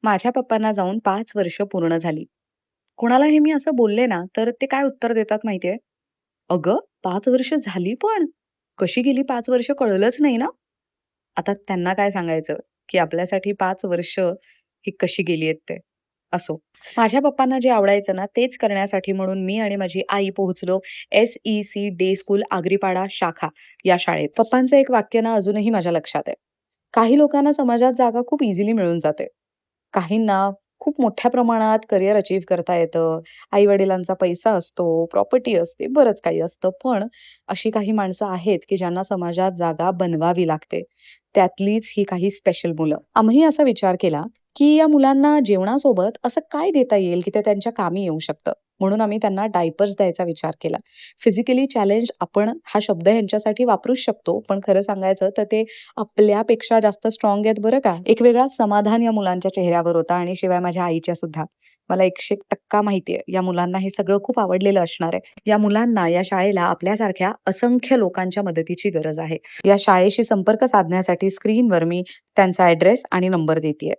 माझ्या पप्पांना जाऊन 5 वर्ष पूर्ण झाली. कोणाला हे मी असं बोलले ना, तर ते काय उत्तर देतात माहितीये? "अगं, 5 वर्ष झाली पण? कशी गेली 5 वर्ष कळलंच नाही ना?" आता त्यांना काय सांगायचं, की आपल्यासाठी 5 वर्ष ही कशी गेली आहेत ते. असो. माझ्या पप्पांना जे आवडायचं ना, तेच करण्यासाठी म्हणून मी आणि माझी आई पोहोचलो SEC डे स्कूल आगरीपाडा शाखा या शाळेत. पप्पांचं एक वाक्य ना अजूनही माझ्या लक्षात आहे. काही लोकांना समाजात जागा खूप इझिली मिळून जाते. काहींना खूप मोठ्या प्रमाणात करियर अचीव्ह करता येतं. आई-वडिलांचा पैसा असतो, प्रॉपर्टी असते, बरंच काही असतं. पण अशी काही माणसं आहेत, की ज्यांना समाजात जागा बनवावी लागते. त्यातलीच ही काही स्पेशल मुलं. आम्ही असा विचार केला, की या मुलांना जेवणासोबत असं काय देता येईल, की ते त्यांच्या कामी येऊ शकतं. म्हणून आम्ही त्यांना डायपर्स द्यायचा विचार केला. फिजिकली चॅलेंज आपण हा शब्द ह्यांच्यासाठी वापरूच शकतो. पण खरं सांगायचं तर ते आपल्यापेक्षा जास्त स्ट्रॉंग आहेत बरं का. एक वेगळा समाधान या मुलांच्या चेहऱ्यावर होता आणि शिवाय माझ्या आईच्या सुद्धा. मला 101% माहिती आहे, या मुलांना हे सगळं खूप आवडलेलं असणार आहे. या मुलांना या शाळेला आपल्यासारख्या असंख्य लोकांच्या मदतीची गरज आहे. या शाळेशी संपर्क साधण्यासाठी स्क्रीनवर मी त्यांचा ॲड्रेस आणि नंबर देतीये.